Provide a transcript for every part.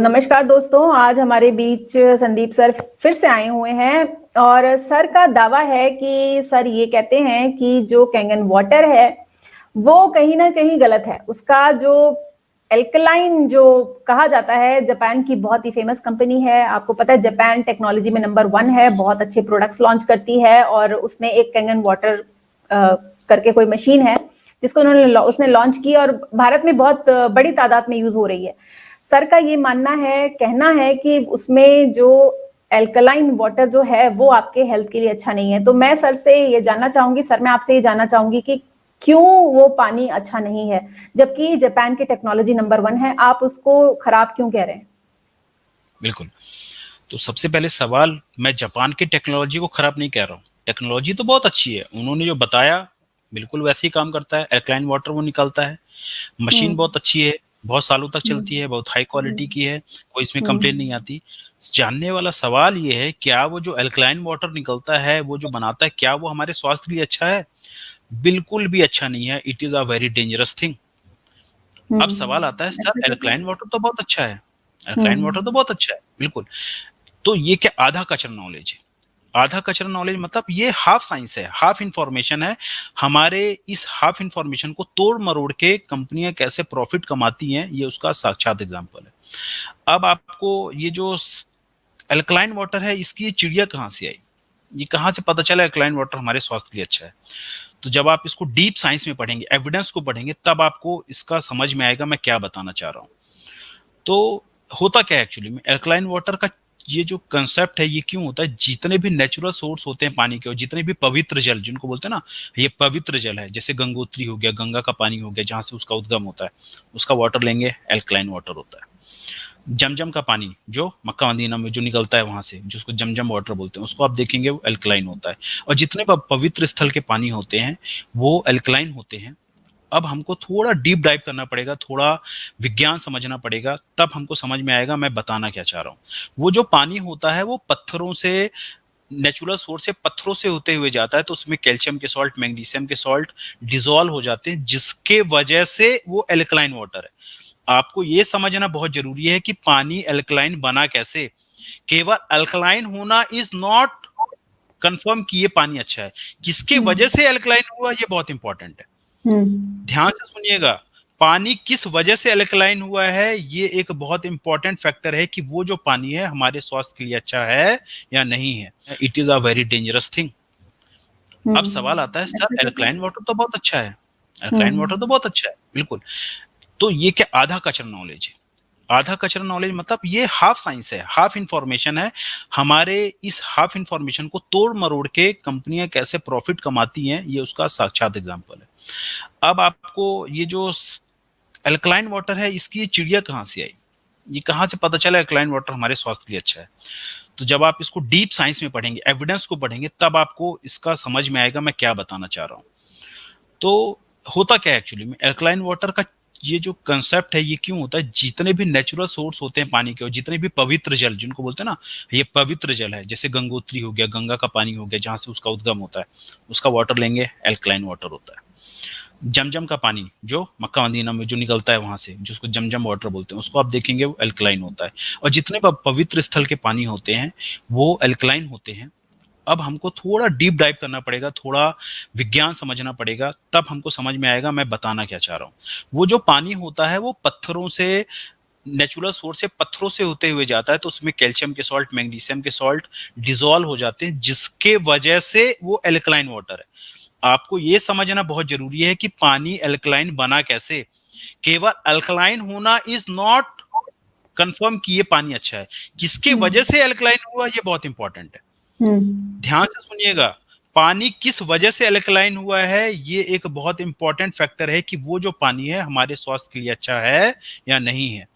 नमस्कार दोस्तों, आज हमारे बीच संदीप सर फिर से आए हुए हैं और सर का दावा है कि सर ये कहते हैं कि जो कैंगन वाटर है वो कहीं ना कहीं गलत है। उसका जो एल्कलाइन जो कहा जाता है, जापान की बहुत ही फेमस कंपनी है, आपको पता है जापान टेक्नोलॉजी में नंबर 1 है, बहुत अच्छे प्रोडक्ट्स लॉन्च करती है और उसने एक कैंगन वाटर करके कोई मशीन है जिसको उसने लॉन्च की और भारत में बहुत बड़ी तादाद में यूज हो रही है। सर का ये मानना है, कहना है कि उसमें जो एल्कलाइन वाटर जो है वो आपके हेल्थ के लिए अच्छा नहीं है। तो मैं सर से ये जानना चाहूंगी, सर मैं आपसे ये जानना चाहूंगी कि क्यों वो पानी अच्छा नहीं है, जबकि जापान की टेक्नोलॉजी नंबर 1 है, आप उसको खराब क्यों कह रहे हैं? बिल्कुल। तो सबसे पहले सवाल, मैं जापान की टेक्नोलॉजी को खराब नहीं कह रहा हूँ। टेक्नोलॉजी तो बहुत अच्छी है, उन्होंने जो बताया बिल्कुल वैसे ही काम करता है। एल्कलाइन वाटर वो निकलता है, मशीन बहुत अच्छी है, बहुत सालों तक चलती है, बहुत हाई क्वालिटी की है, कोई इसमें कंप्लेन नहीं आती। जानने वाला सवाल ये है, क्या वो जो एल्कलाइन वाटर निकलता है, वो जो बनाता है, क्या वो हमारे स्वास्थ्य के लिए अच्छा है? बिल्कुल भी अच्छा नहीं है। It is a very dangerous thing. अब सवाल आता है, सर एल्कलाइन वाटर तो बहुत अच्छा है, एल्कलाइन वाटर तो बहुत अच्छा है, बिल्कुल। तो ये क्या आधा कचरा नॉलेज है? आधा कचरा नॉलेज मतलब ये हाफ साइंस है, हाफ इंफॉर्मेशन है। हमारे इस हाफ इंफॉर्मेशन को तोड़ मरोड़ के कंपनियां कैसे प्रॉफिट कमाती हैं, ये उसका साक्षात एग्जांपल है। अब आपको ये जो एल्कलाइन वाटर है, इसकी ये चिड़िया कहाँ से आई? ये कहाँ से पता चला एल्कलाइन वाटर हमारे स्वास्थ्य के लिए अच्छा है? तो जब आप इसको डीप साइंस में पढ़ेंगे, एविडेंस को पढ़ेंगे, तब आपको इसका समझ में आएगा मैं क्या बताना चाह रहा हूँ। तो होता क्या है एक्चुअली में, एल्कलाइन वाटर का ये जो कंसेप्ट है, ये क्यों होता है? जितने भी नेचुरल सोर्स होते हैं पानी के, और जितने भी पवित्र जल जिनको बोलते हैं ना, ये पवित्र जल है, जैसे गंगोत्री हो गया, गंगा का पानी हो गया, जहां से उसका उद्गम होता है, उसका वाटर लेंगे, एल्कलाइन वाटर होता है। जमजम का पानी जो मक्का मदीना में जो निकलता है वहां से, जिसको जमजम वाटर बोलते हैं, उसको आप देखेंगे वो एल्कलाइन होता है। और जितने पवित्र स्थल के पानी होते हैं वो एल्कलाइन होते हैं। अब हमको थोड़ा डीप डाइव करना पड़ेगा, थोड़ा विज्ञान समझना पड़ेगा, तब हमको समझ में आएगा मैं बताना क्या चाह रहा हूँ। वो जो पानी होता है वो पत्थरों से, नेचुरल सोर्स से पत्थरों से होते हुए जाता है, तो उसमें कैल्शियम के सॉल्ट, मैग्नीशियम के सॉल्ट डिजोल्व हो जाते हैं, जिसके वजह से वो एल्कलाइन वाटर है। आपको ये समझना बहुत जरूरी है कि पानी एल्कलाइन बना कैसे। केवल अल्कलाइन होना इज नॉट कंफर्म कि ये पानी अच्छा है। किसके वजह से एल्कलाइन हुआ, ये बहुत इंपॉर्टेंट है। ध्यान से सुनिएगा, पानी किस वजह से अल्कलाइन हुआ है, ये एक बहुत इंपॉर्टेंट फैक्टर है कि वो जो पानी है हमारे स्वास्थ्य के लिए अच्छा है या नहीं है। It is a very dangerous thing. अब सवाल आता है, सर एल्कलाइन वाटर तो बहुत अच्छा है, एल्कलाइन वाटर तो बहुत अच्छा है, बिल्कुल। तो ये क्या आधा कचरा नॉलेज है? आधा कचरा नॉलेज मतलब ये हाफ साइंस है, हाफ इंफॉर्मेशन है। हमारे इस हाफ इंफॉर्मेशन को तोड़ मरोड़ के कंपनियां कैसे प्रॉफिट कमाती हैं, ये उसका साक्षात एग्जांपल है। अब आपको ये जो एल्कलाइन वाटर है, इसकी ये चिड़िया कहाँ से आई? ये कहाँ से पता चला एल्कलाइन वाटर हमारे स्वास्थ्य के लिए अच्छा है? तो जब आप इसको डीप साइंस में पढ़ेंगे, एविडेंस को पढ़ेंगे, तब आपको इसका समझ में आएगा मैं क्या बताना चाह रहा हूँ। तो होता क्या है एक्चुअली में, एल्कलाइन वाटर का ये जो कंसेप्ट है, ये क्यों होता है? जितने भी नेचुरल सोर्स होते हैं पानी के, और जितने भी पवित्र जल जिनको बोलते हैं ना, ये पवित्र जल है, जैसे गंगोत्री हो गया, गंगा का पानी हो गया, जहां से उसका उद्गम होता है, उसका वाटर लेंगे, एल्कलाइन वाटर होता है। जमजम का पानी जो मक्का मदीना में जो निकलता है वहां से, जिसको जमजम वाटर बोलते हैं, उसको आप देखेंगे वो एल्कलाइन होता है। और जितने पवित्र स्थल के पानी होते हैं वो एल्कलाइन होते हैं। अब हमको थोड़ा डीप डाइव करना पड़ेगा, थोड़ा विज्ञान समझना पड़ेगा, तब हमको समझ में आएगा मैं बताना क्या चाह रहा हूँ। वो जो पानी होता है वो पत्थरों से, नेचुरल सोर्स से पत्थरों से होते हुए जाता है, तो उसमें कैल्शियम के सॉल्ट, मैग्नीशियम के सॉल्ट डिजोल्व हो जाते हैं, जिसके वजह से वो एल्कलाइन वाटर है। आपको ये समझना बहुत जरूरी है कि पानी एल्कलाइन बना कैसे। केवल अल्कलाइन होना इज नॉट कंफर्म कि ये पानी अच्छा है। किसके वजह से एल्कलाइन हुआ, ये बहुत इंपॉर्टेंट है। ध्यान से सुनिएगा, पानी किस वजह से अल्कलाइन हुआ है, ये एक बहुत इंपॉर्टेंट फैक्टर है कि वो जो पानी है हमारे स्वास्थ्य के लिए अच्छा है या नहीं है।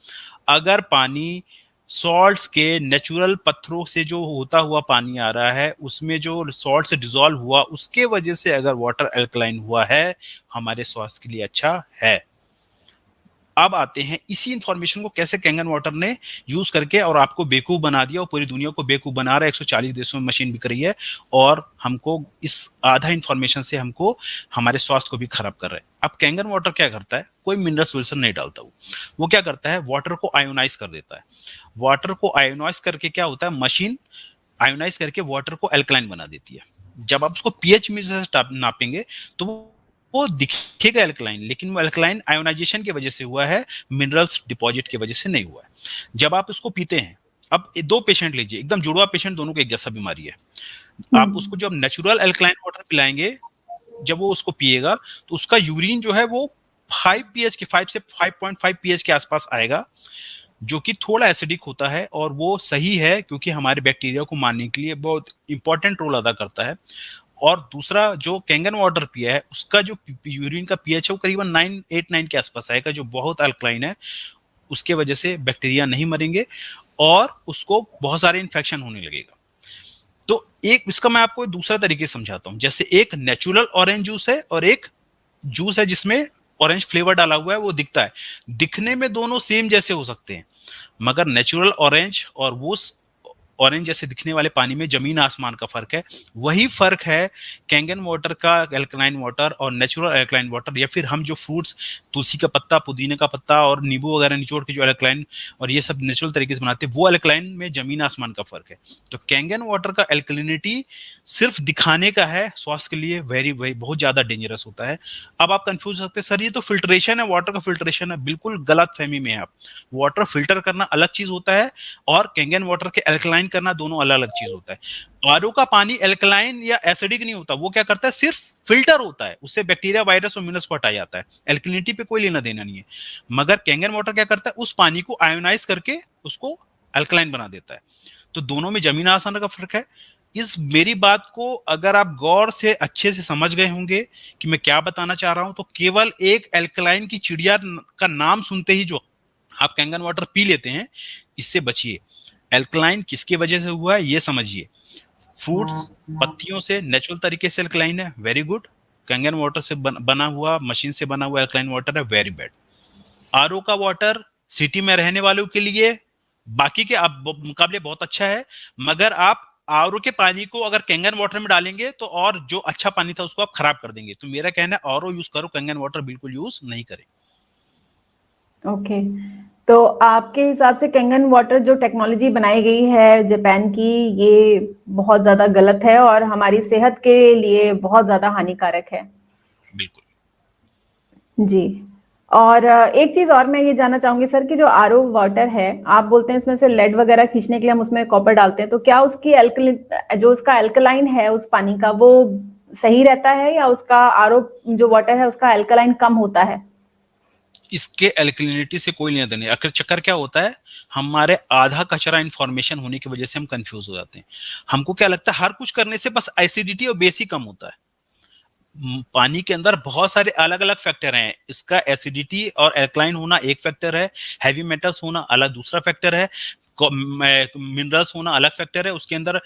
अगर पानी सॉल्ट्स के, नेचुरल पत्थरों से जो होता हुआ पानी आ रहा है, उसमें जो सॉल्ट से डिसॉल्व हुआ, उसके वजह से अगर वाटर अल्कलाइन हुआ है, हमारे स्वास्थ्य के लिए अच्छा है। अब आते हैं इसी इंफॉर्मेशन को कैसे कैंगन वाटर ने यूज करके और आपको बेवकूफ बना दिया और पूरी दुनिया को बेवकूफ बना रहा है। 140 देशों में मशीन बिक रही है और हमको इस आधा इंफॉर्मेशन से हमको हमारे स्वास्थ्य को भी खराब कर रहा है। अब कैंगन वाटर क्या करता है, कोई मिनरल्स विल्सन नहीं डालता, वो क्या करता है, वाटर को आयोनाइज कर देता है। वाटर को आयोनाइज करके क्या होता है, मशीन आयोनाइज करके वाटर को एल्कलाइन बना देती है। जब आप उसको पीएच में से नापेंगे तो वो दिखेगा एल्कलाइन, लेकिन वो एल्कलाइन आयोनाइजेशन की वजह से हुआ है, मिनरल्स डिपॉजिट की वजह से नहीं हुआ है। जब आप इसको पीते हैं, अब दो पेशेंट लीजिए, एकदम जुड़वा पेशेंट, दोनों को एक जैसा बीमारी है, आप उसको जब नेचुरल एल्कलाइन वाटर पिलाएंगे, जब वो उसको पिएगा तो उसका यूरिन जो है वो 5 पीएच के 5 से 5.5 पीएच के आसपास आएगा, जो कि थोड़ा एसिडिक होता है। और वो सही है क्योंकि हमारे बैक्टीरिया को मारने के लिए बहुत इंपॉर्टेंट रोल अदा करता है। और दूसरा, जो कैंगन वाटर पिया है उसका जो यूरिन का पीएच है वो करीबन 9 के आसपास आएगा, जो बहुत अल्कलाइन है। उसके वजह से बैक्टीरिया नहीं मरेंगे और उसको बहुत सारे इन्फेक्शन होने लगेगा। तो एक इसका मैं आपको दूसरा तरीके से समझाता हूँ। जैसे एक नेचुरल ऑरेंज जूस है और एक जूस है जिसमें ऑरेंज फ्लेवर डाला हुआ है, वो दिखता है, दिखने में दोनों सेम जैसे हो सकते हैं, मगर नेचुरल ऑरेंज और वो ऑरेंज जैसे दिखने वाले पानी में जमीन आसमान का फर्क है। वही फर्क है कैंगन वाटर का एल्कलाइन वाटर और नेचुरल एल्कलाइन वाटर, या फिर हम जो फ्रूट्स, तुलसी का पत्ता, पुदीने का पत्ता और नींबू वगैरह निचोड़ के जो एल्कलाइन और ये सब नेचुरल तरीके से बनाते हैं, वो एल्कलाइन में जमीन आसमान का फर्क है। तो कैंगन वाटर का एल्कलिनिटी सिर्फ दिखाने का है, स्वास्थ्य के लिए वेरी वेरी बहुत ज्यादा डेंजरस होता है। अब आप कंफ्यूज सकते हैं, सर ये तो फिल्ट्रेशन है, वाटर का फिल्ट्रेशन है। बिल्कुल गलत फहमी में है आप। वाटर फिल्टर करना अलग चीज होता है और कैंगन वाटर के एल्कलाइन करना दोनों अलग अलग चीज होता है। आरओ का पानी एल्कलाइन या एसिडिक नहीं होता, वो क्या करता है, सिर्फ फिल्टर होता है, उससे बैक्टीरिया, वायरस और मिनरल्स को हटाया जाता है, एल्कलिनिटी पे कोई लेना देना नहीं है। मगर कैंगन वाटर क्या करता है, उस पानी को आयोनाइज करके उसको एल्कलाइन बना देता है। तो दोनों में जमीन आसमान का फर्क है। इस मेरी बात को अगर आप गौर से अच्छे से समझ गए होंगे कि मैं क्या बताना चाह रहा हूं, तो केवल एक एल्कलाइन की चिड़िया का नाम सुनते ही जो आप कैंगन वाटर पी लेते हैं, इससे बचिए। एल्कलाइन किसकी वजह से हुआ है ये समझिए। फ्रूट्स, पत्तियों से नेचुरल तरीके से एल्कलाइन है, वेरी गुड। कैंगन वाटर से बना हुआ, मशीन से बना हुआ एल्कलाइन वाटर है, वेरी बैड। आरओ का वाटर सिटी में रहने वालों के लिए बाकी के मुकाबले बहुत अच्छा है, मगर आप आरओ के पानी को अगर कैंगन वाटर में डालेंगे तो और जो अच्छा पानी था उसको आप खराब कर देंगे। तो मेरा कहना है आरओ यूज करो, कैंगन वाटर बिल्कुल यूज नहीं करें। ओके, तो आपके हिसाब से कैंगन वाटर जो टेक्नोलॉजी बनाई गई है जापान की, ये बहुत ज्यादा गलत है और हमारी सेहत के लिए बहुत ज्यादा हानिकारक है। बिल्कुल जी। और एक चीज और मैं ये जानना चाहूंगी सर कि जो आरओ वाटर है, आप बोलते हैं इसमें से लेड वगैरह खींचने के लिए हम उसमें कॉपर डालते हैं, तो क्या उसकी जो उसका एल्कलाइन है उस पानी का, वो सही रहता है या उसका आरओ जो वाटर है उसका एल्कलाइन कम होता है? इसके एल्कलिनिटी से कोई लेना देना नहीं। आखिर चक्कर क्या होता है, हमारे आधा कचरा इन्फॉर्मेशन होने की वजह से हम कंफ्यूज हो जाते हैं। हमको क्या लगता है, हर कुछ करने से बस एसिडिटी और बेस ही कम होता है। पानी के अंदर बहुत सारे अलग अलग फैक्टर हैं। इसका एसिडिटी और एल्कलाइन होना एक फैक्टर है, हैवी मेटल्स होना अलग दूसरा फैक्टर है, मिनरल्स होना अलग फैक्टर है, उसके अंदर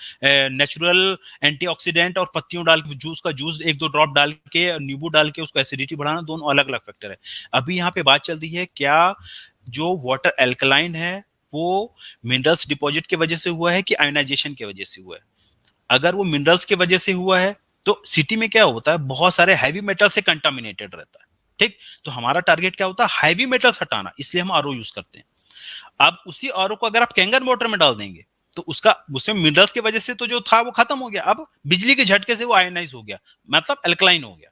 नेचुरल एंटीऑक्सीडेंट और पत्तियों डाल के जूस का जूस 1-2 ड्रॉप डाल के, नींबू डाल के उसको एसिडिटी बढ़ाना, दोनों अलग अलग फैक्टर है। अभी यहाँ पे बात चल रही है, क्या जो वाटर एल्कलाइन है वो मिनरल्स डिपॉजिट की वजह से हुआ है कि आयोनाइजेशन की वजह से हुआ है? अगर वो मिनरल्स की वजह से हुआ है तो सिटी में क्या होता है, बहुत सारे हैवी मेटल से कंटामिनेटेड रहता है। ठीक, तो हमारा टारगेट क्या होता है, हैवी मेटल्स हटाना, इसलिए हम आरओ यूज करते हैं। अब उसी आरओ को अगर आप कैंगन वाटर में डाल देंगे तो उसका उसमें मिनरल्स की वजह से तो जो था वो खत्म हो गया, अब बिजली के झटके से वो आयोनाइज हो गया, मतलब एल्कलाइन हो गया।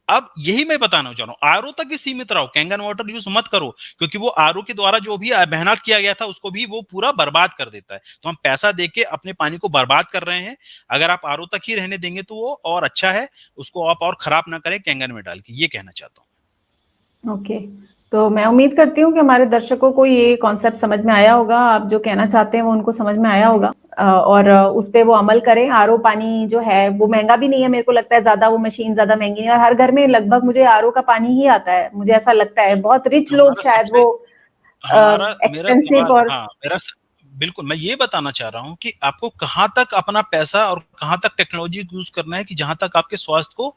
अब यही मैं बताना चाह रहा हूं, आरओ तक ही सीमित रहो, कैंगन वाटर यूज मत करो, क्योंकि वो आरओ के द्वारा जो भी मेहनत किया गया था उसको भी वो पूरा बर्बाद कर देता है। तो हम पैसा देके अपने पानी को बर्बाद कर रहे हैं। अगर आप आरओ तक ही रहने देंगे तो वो और अच्छा है, उसको आप और खराब ना करें कैंगन में डाल के, ये कहना चाहता हूँ। ओके, तो मैं उम्मीद करती हूँ कि हमारे दर्शकों को ये कॉन्सेप्ट समझ में आया होगा, आप जो कहना चाहते हैं वो उनको समझ में आया होगा और उस पे वो अमल करें। आरओ पानी जो है वो महंगा भी नहीं है, मेरे को लगता है ज्यादा, वो मशीन ज्यादा महंगी नहीं है और हर घर में लगभग मुझे आरओ का पानी ही आता है, मुझे ऐसा लगता है। बहुत रिच लोग शायद वो मेरा एक्सपेंसिव सवाल, और हाँ बिल्कुल मैं ये बताना चाह रहा हूँ कि आपको कहाँ तक अपना पैसा और कहाँ तक टेक्नोलॉजी यूज करना है कि जहां तक आपके स्वास्थ्य को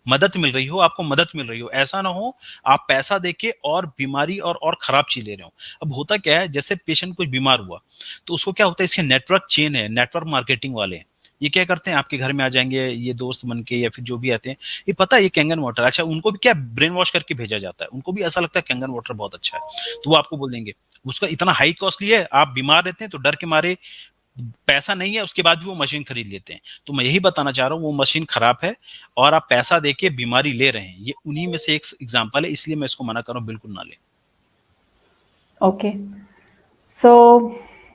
मदद मिल रही हो, आपको मदद मिल रही हो, ऐसा ना हो आप पैसा देके और बीमारी और खराब चीज ले रहे हो। अब होता क्या है, जैसे पेशेंट कुछ बीमार हुआ तो उसको क्या होता है, इसके नेटवर्क चेन है, नेटवर्क मार्केटिंग वाले हैं, ये क्या करते हैं, आपके घर में आ जाएंगे ये दोस्त बन के या फिर जो भी आते हैं, ये पता है ये कैंगन वाटर, अच्छा उनको भी क्या ब्रेन वॉश करके भेजा जाता है, उनको भी ऐसा लगता है कैंगन वाटर बहुत अच्छा है, तो वो आपको बोल देंगे उसका इतना हाई कॉस्टली है, आप बीमार रहते हैं तो डर के मारे पैसा नहीं है उसके बाद भी वो मशीन खरीद लेते हैं। तो मैं यही बताना चाह रहा हूँ वो मशीन खराब है और आप पैसा देके बीमारी ले रहे हैं, ये उन्हीं में से एक एग्जांपल है, इसलिए मैं इसको मना कर रहा हूँ, बिल्कुल ना लें। Okay, so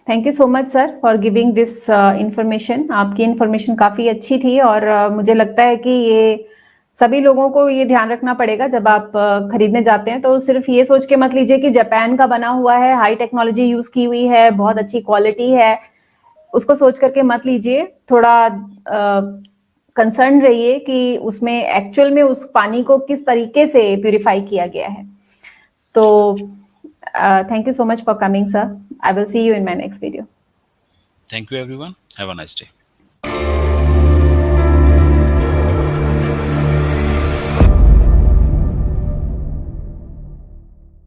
thank you so much sir for giving this information. आपकी इंफॉर्मेशन काफ़ी अच्छी थी और मुझे लगता है कि ये सभी लोगों को ये ध्यान रखना पड़ेगा जब आप खरीदने जाते हैं तो सिर्फ ये सोच के मत लीजिए कि जापान का बना हुआ है, हाई टेक्नोलॉजी यूज़ की हुई है, बहुत अच्छी क्वालिटी है, उसको सोच करके मत लीजिए। थोड़ा कंसर्न रहिए कि उसमें एक्चुअल में उस पानी को किस तरीके से प्यूरिफाई किया गया है। तो thank you so much for coming, sir. I will see you in my next video. Thank you everyone. Have a nice day.